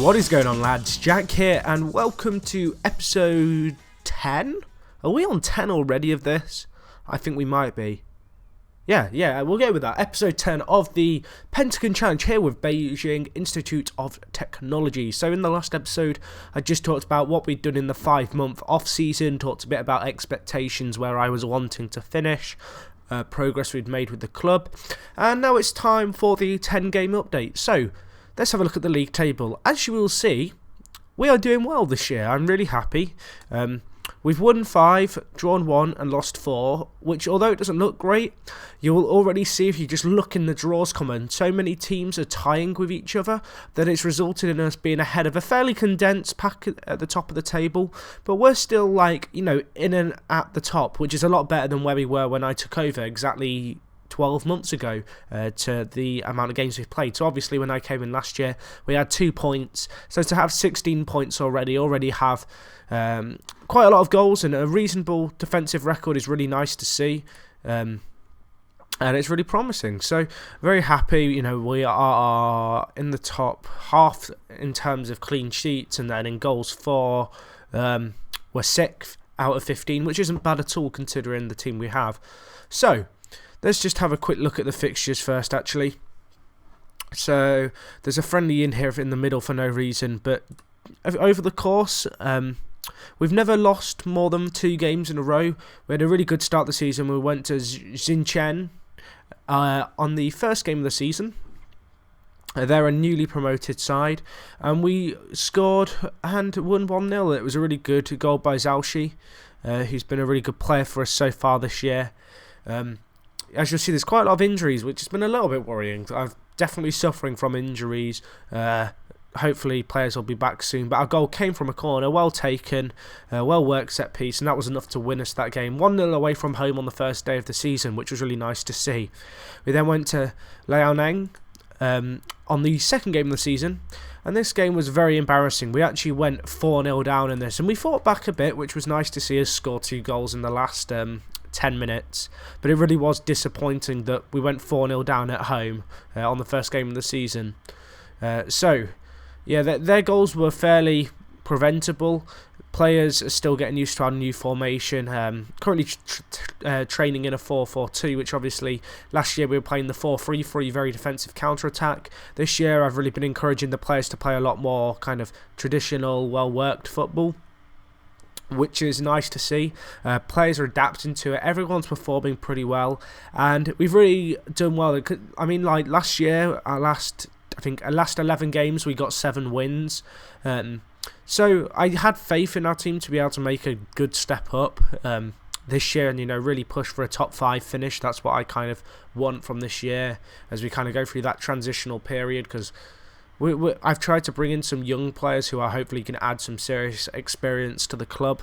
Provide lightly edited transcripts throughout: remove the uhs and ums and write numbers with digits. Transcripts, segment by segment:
What is going on, lads? Jack here, and welcome to episode 10? Are we on 10 already of this? I think we might be. Yeah, we'll go with that. Episode 10 of the Pentagon Challenge here with Beijing Institute of Technology. So in the last episode, I just talked about what we'd done in the 5-month off-season, talked a bit about expectations, where I was wanting to finish, progress we'd made with the club, and now it's time for the 10-game update. So let's have a look at the league table. As you will see, we are doing well this year. I'm really happy. We've won 5, drawn 1 and lost 4, which although it doesn't look great, you will already see if you just look in the draws comment, so many teams are tying with each other that it's resulted in us being ahead of a fairly condensed pack at the top of the table, but we're still in and at the top, which is a lot better than where we were when I took over exactly 12 months ago to the amount of games we've played. So obviously when I came in last year we had 2 points, so to have 16 points already have quite a lot of goals and a reasonable defensive record is really nice to see, and it's really promising. So very happy. We are in the top half in terms of clean sheets, and then in goals for we're 6th out of 15, which isn't bad at all considering the team we have. So let's just have a quick look at the fixtures first, actually. So there's a friendly in here in the middle for no reason, but over the course, we've never lost more than 2 games in a row. We had a really good start of the season. We went to Xinjiang on the first game of the season. They're a newly promoted side, and we scored and won 1-0. It was a really good goal by Zhaoxi, who's been a really good player for us so far this year. As you'll see, there's quite a lot of injuries, which has been a little bit worrying. I'm definitely suffering from injuries. Hopefully players will be back soon, but our goal came from a corner, well taken, well worked set piece, and that was enough to win us that game. 1-0 away from home on the first day of the season, which was really nice to see. We then went to Liaoning on the second game of the season, and this game was very embarrassing. We actually went 4-0 down in this, and we fought back a bit, which was nice to see us score 2 goals in the last 10 minutes, but it really was disappointing that we went 4-0 down at home on the first game of the season. Yeah, their goals were fairly preventable. Players are still getting used to our new formation. Currently training in a 4-4-2, which obviously last year we were playing the 4-3-3, very defensive counter-attack. This year I've really been encouraging the players to play a lot more kind of traditional, well-worked football, which is nice to see. Players are adapting to it. Everyone's performing pretty well, and we've really done well. I mean, like last year, our last 11 games, we got 7 wins. So I had faith in our team to be able to make a good step up this year, and really push for a top 5 finish. That's what I kind of want from this year as we kind of go through that transitional period, because I've tried to bring in some young players who are hopefully can add some serious experience to the club.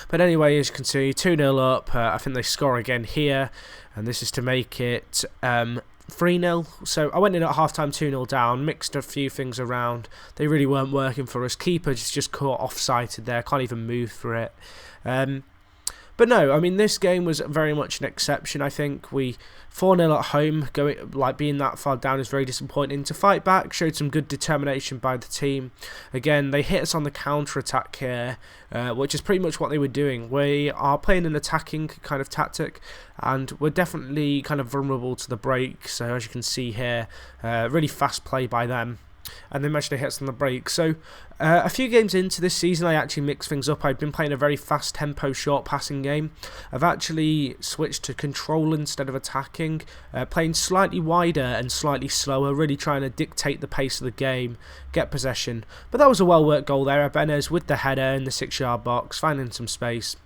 But anyway, as you can see, 2-0 up. I think they score again here, and this is to make it 3-0. So I went in at half-time 2-0 down, mixed a few things around. They really weren't working for us. Keeper just caught off-sighted there, can't even move for it. But no, I mean, this game was very much an exception. I think we 4-0 at home, being that far down is very disappointing. To fight back showed some good determination by the team. Again, they hit us on the counter-attack here, which is pretty much what they were doing. We are playing an attacking kind of tactic, and we're definitely kind of vulnerable to the break. So as you can see here, really fast play by them, and they managed to hit us on the break. So a few games into this season I actually mixed things up. I've been playing a very fast tempo short passing game. I've actually switched to control instead of attacking, playing slightly wider and slightly slower, really trying to dictate the pace of the game, get possession. But that was a well worked goal there. Benez with the header in the 6-yard box, finding some space.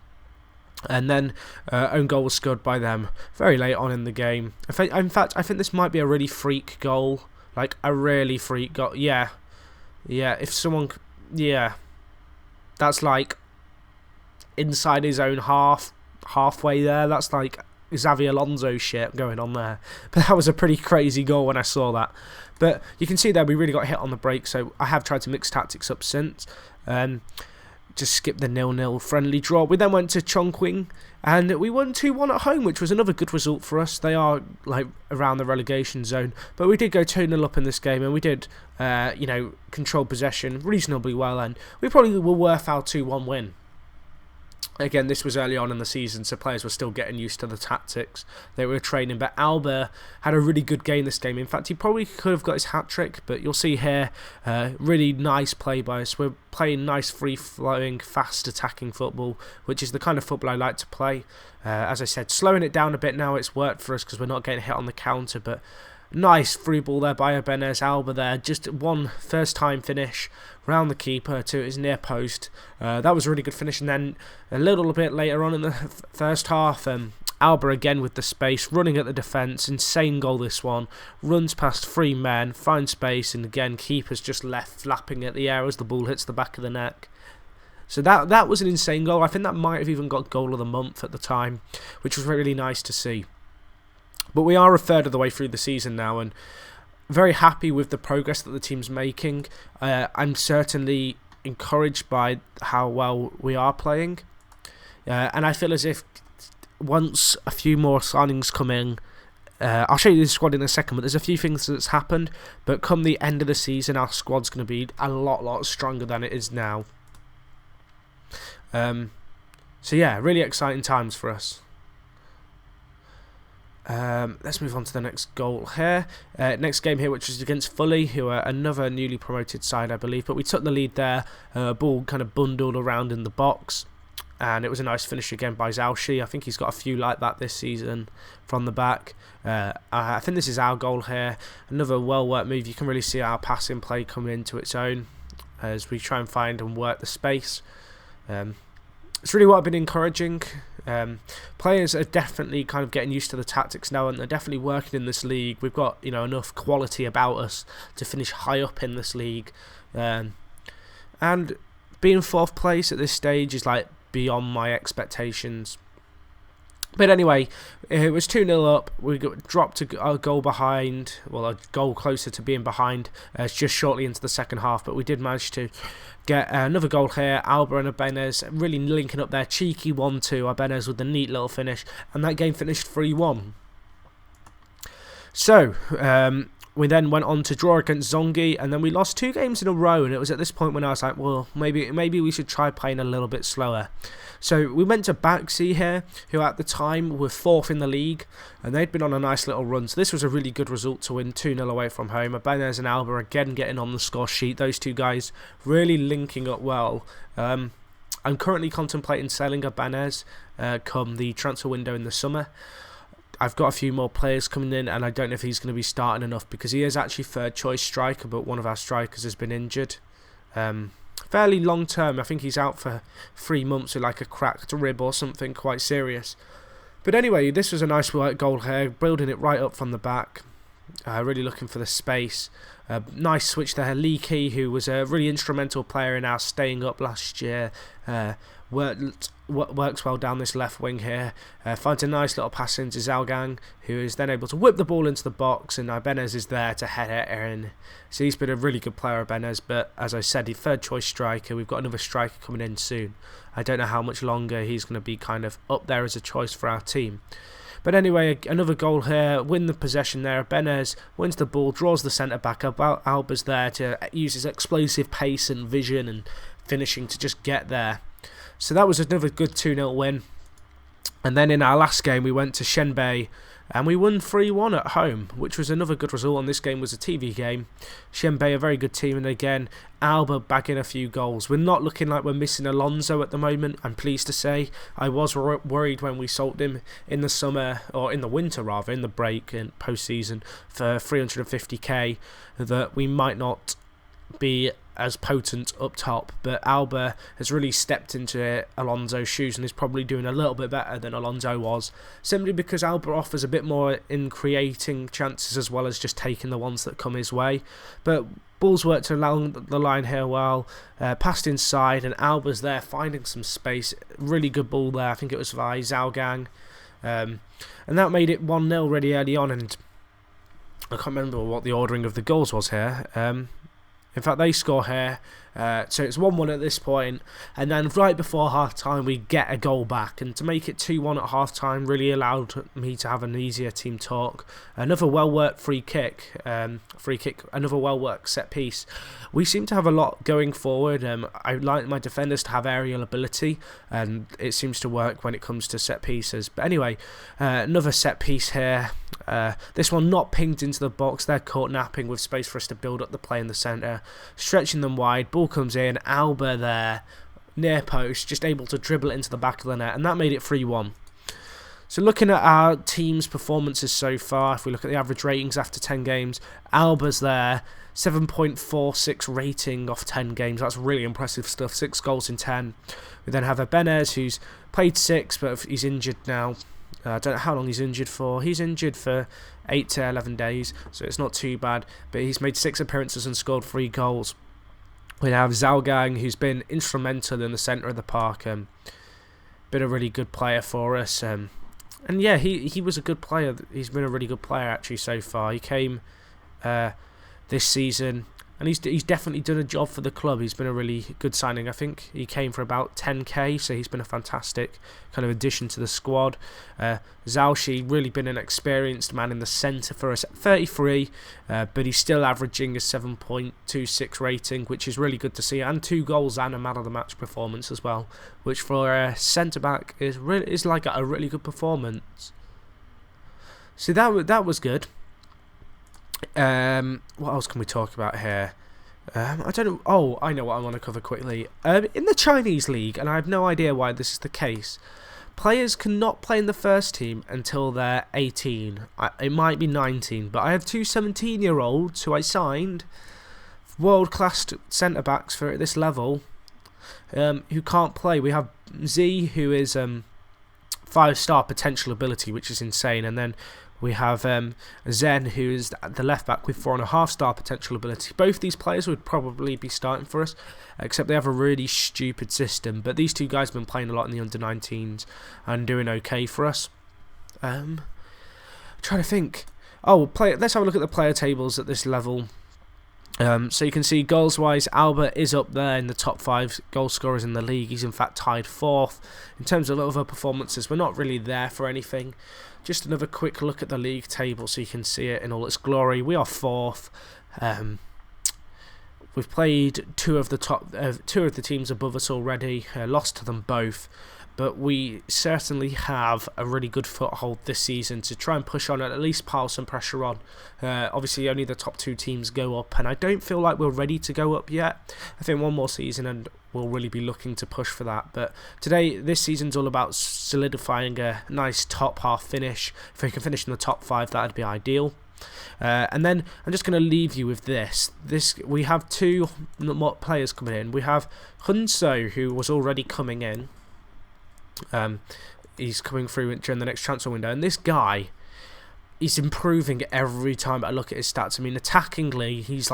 And then own goal was scored by them very late on in the game. In fact, I think this might be a really freak goal. Like a really freak goal. Yeah, if someone, that's like inside his own halfway there. That's like Xavi Alonso shit going on there. But that was a pretty crazy goal when I saw that. But you can see there we really got hit on the break, so I have tried to mix tactics up since. just skip the 0-0 friendly draw. We then went to Chongqing and we won 2-1 at home, which was another good result for us. They are like around the relegation zone, but we did go 2-0 up in this game, and we did control possession reasonably well, and we probably were worth our 2-1 win. Again, this was early on in the season, so players were still getting used to the tactics they were training. But Alba had a really good game this game. In fact, he probably could have got his hat-trick, but you'll see here, really nice play by us. We're playing nice, free-flowing, fast-attacking football, which is the kind of football I like to play. As I said, slowing it down a bit now, it's worked for us because we're not getting hit on the counter, but nice free ball there by Ibanez. Alba there, just one first-time finish round the keeper to his near post. That was a really good finish. And then a little bit later on in the first half, Alba again with the space, running at the defence. Insane goal this one. Runs past 3 men, finds space, and again keeper's just left flapping at the air as the ball hits the back of the neck. So that was an insane goal. I think that might have even got goal of the month at the time, which was really nice to see. But we are a third of the way through the season now, and very happy with the progress that the team's making. I'm certainly encouraged by how well we are playing. And I feel as if once a few more signings come in, I'll show you the squad in a second, but there's a few things that's happened. But come the end of the season, our squad's going to be a lot stronger than it is now. So yeah, really exciting times for us. Let's move on to the next goal here. Next game here, which is against Fully, who are another newly promoted side, I believe. But we took the lead there. Ball kind of bundled around in the box. And it was a nice finish again by Zhao Shi. I think he's got a few like that this season from the back. I think this is our goal here. Another well-worked move. You can really see our passing play coming into its own as we try and find and work the space. It's really what I've been encouraging. Players are definitely kind of getting used to the tactics now, and they're definitely working in this league. We've got enough quality about us to finish high up in this league, and being 4th place at this stage is like beyond my expectations. But anyway, it was 2-0 up. We dropped a goal behind, well, a goal closer to being behind just shortly into the second half. But we did manage to get another goal here. Alba and Ibanez really linking up their cheeky 1-2. Ibanez with the neat little finish. And that game finished 3-1. So, we then went on to draw against Zongi, and then we lost 2 games in a row. And it was at this point when I was like, well, maybe we should try playing a little bit slower. So we went to Baxi here, who at the time were 4th in the league, and they'd been on a nice little run. So this was a really good result to win 2-0 away from home. Ibanez and Alba again getting on the score sheet. Those 2 guys really linking up well. I'm currently contemplating selling Ibanez come the transfer window in the summer. I've got a few more players coming in, and I don't know if he's going to be starting enough because he is actually 3rd choice striker, but one of our strikers has been injured. Fairly long term. I think he's out for 3 months with like a cracked rib or something quite serious. But anyway, this was a nice goal here, building it right up from the back. Really looking for the space. Nice switch there. Lee Key, who was a really instrumental player in our staying up last year, works well down this left wing here. Finds a nice little pass into Zhao, who is then able to whip the ball into the box, and Ibanez is there to head it in. So he's been a really good player, Ibanez, but as I said, he's 3rd choice striker. We've got another striker coming in soon. I don't know how much longer he's going to be kind of up there as a choice for our team. But anyway, another goal here, win the possession there. Ibanez wins the ball, draws the centre-back. Alba's there to use his explosive pace and vision and finishing to just get there. So that was another good 2-0 win. And then in our last game, we went to Shenbei, and we won 3-1 at home, which was another good result. And this game was a TV game. Shenbei, a very good team, and again, Alba bagging a few goals. We're not looking like we're missing Alonso at the moment, I'm pleased to say. I was worried when we sold him in the summer, or in the winter rather, in the break and post-season for 350k, that we might not be as potent up top, but Alba has really stepped into Alonso's shoes and is probably doing a little bit better than Alonso was, simply because Alba offers a bit more in creating chances as well as just taking the ones that come his way. But balls worked along the line here well, passed inside, and Alba's there finding some space. Really good ball there. I think it was by Zhao, and that made it 1-0 really early on, and I can't remember what the ordering of the goals was here. In fact, they score here. So it's 1-1 at this point, and then right before half-time we get a goal back, and to make it 2-1 at half-time really allowed me to have an easier team talk. Another well-worked free kick, another well-worked set-piece. We seem to have a lot going forward. I like my defenders to have aerial ability, and it seems to work when it comes to set-pieces. But anyway, another set-piece here. This one not pinged into the box. They're caught napping with space for us to build up the play in the centre, stretching them wide. Ball comes in, Alba there, near post, just able to dribble it into the back of the net, and that made it 3-1. So looking at our team's performances so far, if we look at the average ratings after 10 games, Alba's there, 7.46 rating off 10 games. That's really impressive stuff. 6 goals in 10. We then have Ibanez, who's played 6, but he's injured now. I don't know how long he's injured for. He's injured for 8 to 11 days, so it's not too bad. But he's made 6 appearances and scored 3 goals. We have Zhaogang, who's been instrumental in the centre of the park. Been a really good player for us. And yeah, he was a good player. He's been a really good player actually so far. He came this season, and he's definitely done a job for the club. He's been a really good signing. I think he came for about 10k, so he's been a fantastic kind of addition to the squad. Zhao Shi really been an experienced man in the centre for us at 33, but he's still averaging a 7.26 rating, which is really good to see, and 2 goals and a man of the match performance as well, which for a centre back is like a really good performance. So that was good. What else can we talk about here? I don't know. Oh, I know what I want to cover quickly. In the Chinese league, and I have no idea why this is the case, players cannot play in the first team until they're 18. It might be 19, but I have 2 17-year-olds who I signed, world-class centre-backs for this level, who can't play. We have Z, who is 5-star potential ability, which is insane, and then we have Zen, who is the left back with 4.5-star potential ability. Both these players would probably be starting for us, except they have a really stupid system. But these 2 guys have been playing a lot in the under-19s and doing okay for us. I'm trying to think. Let's have a look at the player tables at this level. So you can see goals-wise, Alba is up there in the top 5 goal scorers in the league. He's in fact tied 4th. In terms of other performances, we're not really there for anything. Just another quick look at the league table so you can see it in all its glory. We are 4th. We've played 2 of the teams above us already, lost to them both. But we certainly have a really good foothold this season to try and push on and at least pile some pressure on. Obviously, only the top 2 teams go up, and I don't feel like we're ready to go up yet. I think one more season and we'll really be looking to push for that. But this season's all about solidifying a nice top half finish. If we can finish in the top 5, that'd be ideal. And then I'm just going to leave you with this. We have 2 players coming in. We have Hunso, who was already coming in. He's coming through during the next transfer window, and this guy, he's improving every time I look at his stats. I mean, attackingly, he's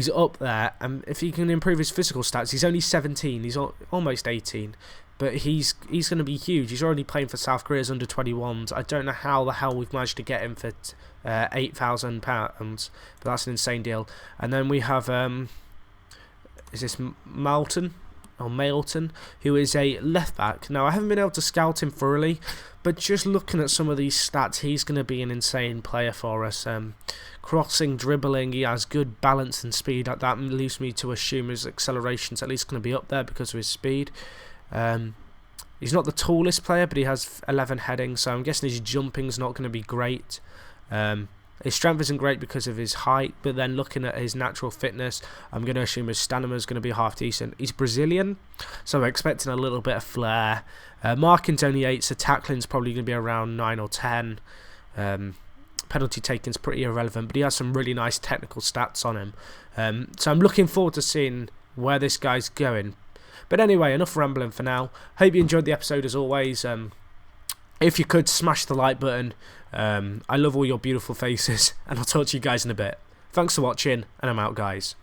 up there, and if he can improve his physical stats, he's only 17, he's almost 18, but he's going to be huge. He's already playing for South Korea's under-21s. I don't know how the hell we've managed to get him for £8,000, but that's an insane deal. And then we have is this Malton, who is a left back. Now, I haven't been able to scout him thoroughly, but just looking at some of these stats, he's going to be an insane player for us. Crossing, dribbling, he has good balance and speed. That leaves me to assume his acceleration's at least going to be up there because of his speed. He's not the tallest player, but he has 11 heading, so I'm guessing his jumping's not going to be great. His strength isn't great because of his height, but then looking at his natural fitness, I'm going to assume his stamina is going to be half decent. He's Brazilian, so I'm expecting a little bit of flair. Marking's only 8, so tackling's probably going to be around 9 or 10. Penalty taking's pretty irrelevant, but he has some really nice technical stats on him. So I'm looking forward to seeing where this guy's going. But anyway, enough rambling for now. Hope you enjoyed the episode as always. If you could, smash the like button. I love all your beautiful faces, and I'll talk to you guys in a bit. Thanks for watching, and I'm out, guys.